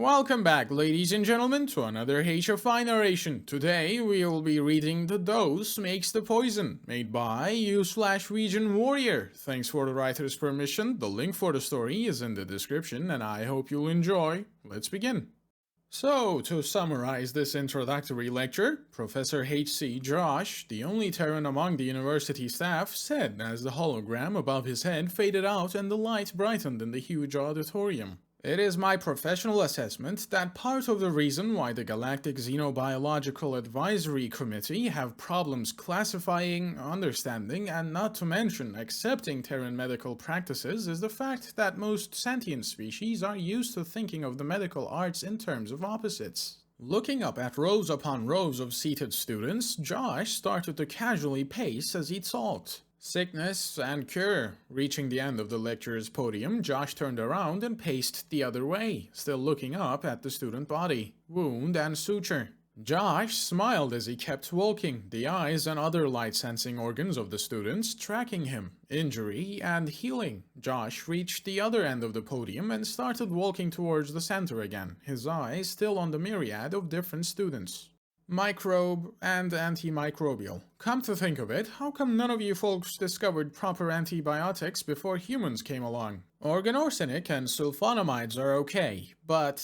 Welcome back, ladies and gentlemen, to another HFY narration. Today, we will be reading The Dose Makes the Poison, made by /WegianWarrior. Thanks for the writer's permission. The link for the story is in the description, and I hope you'll enjoy. Let's begin. So, to summarize this introductory lecture, Professor H.C. Josh, the only Terran among the university staff, said as the hologram above his head faded out and the light brightened in the huge auditorium. It is my professional assessment that part of the reason why the Galactic Xenobiological Advisory Committee have problems classifying, understanding, and not to mention accepting Terran medical practices is the fact that most sentient species are used to thinking of the medical arts in terms of opposites. Looking up at rows upon rows of seated students, Josh started to casually pace as he talked. Sickness and cure. Reaching the end of the lecturer's podium, Josh turned around and paced the other way, still looking up at the student body, wound, and suture. Josh smiled as he kept walking, the eyes and other light-sensing organs of the students tracking him, injury, and healing. Josh reached the other end of the podium and started walking towards the center again, his eyes still on the myriad of different students. Microbe and antimicrobial. Come to think of it, how come none of you folks discovered proper antibiotics before humans came along? Organoarsenic and sulfonamides are okay, but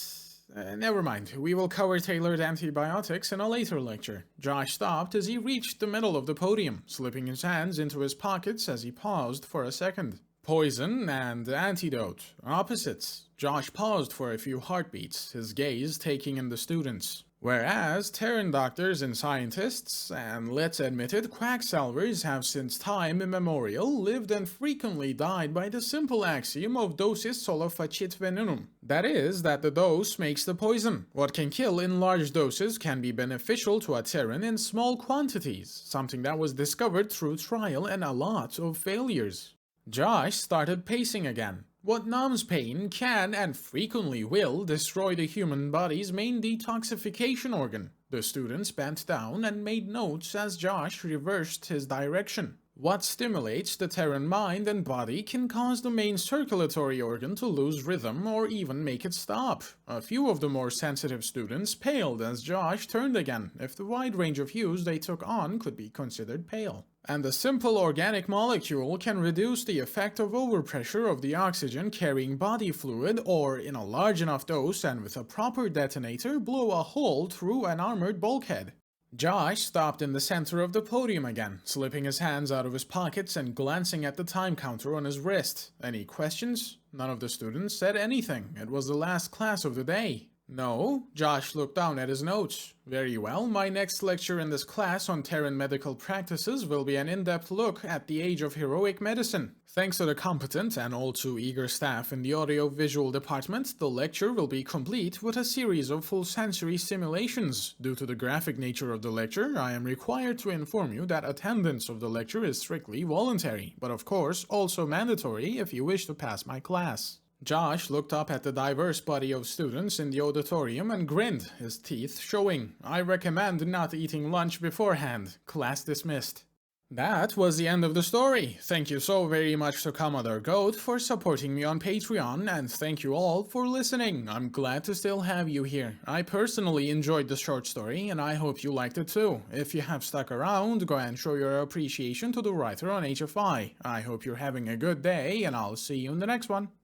never mind, we will cover tailored antibiotics in a later lecture. Josh stopped as he reached the middle of the podium, slipping his hands into his pockets as he paused for a second. Poison and antidote. Opposites. Josh paused for a few heartbeats, his gaze taking in the students. Whereas Terran doctors and scientists, and let's admit it, quacksalvers have since time immemorial lived and frequently died by the simple axiom of dosis sola facit venenum. That is, that the dose makes the poison. What can kill in large doses can be beneficial to a Terran in small quantities, something that was discovered through trial and a lot of failures. Josh started pacing again. What numbs pain can and frequently will destroy the human body's main detoxification organ. The students bent down and made notes as Josh reversed his direction. What stimulates the Terran mind and body can cause the main circulatory organ to lose rhythm or even make it stop. A few of the more sensitive students paled as Josh turned again, if the wide range of hues they took on could be considered pale. And a simple organic molecule can reduce the effect of overpressure of the oxygen-carrying body fluid, or in a large enough dose and with a proper detonator, blow a hole through an armored bulkhead. Josh stopped in the center of the podium again, slipping his hands out of his pockets and glancing at the time counter on his wrist. Any questions? None of the students said anything. It was the last class of the day. No, Josh looked down at his notes. Very well, my next lecture in this class on Terran medical practices will be an in-depth look at the age of heroic medicine. Thanks to the competent and all too eager staff in the audio-visual department, the lecture will be complete with a series of full sensory simulations. Due to the graphic nature of the lecture, I am required to inform you that attendance of the lecture is strictly voluntary, but of course also mandatory if you wish to pass my class. Josh looked up at the diverse body of students in the auditorium and grinned, his teeth showing. I recommend not eating lunch beforehand. Class dismissed. That was the end of the story. Thank you so very much to Commodore Goat for supporting me on Patreon, and thank you all for listening. I'm glad to still have you here. I personally enjoyed the short story, and I hope you liked it too. If you have stuck around, go and show your appreciation to the writer on HFY. I hope you're having a good day, and I'll see you in the next one.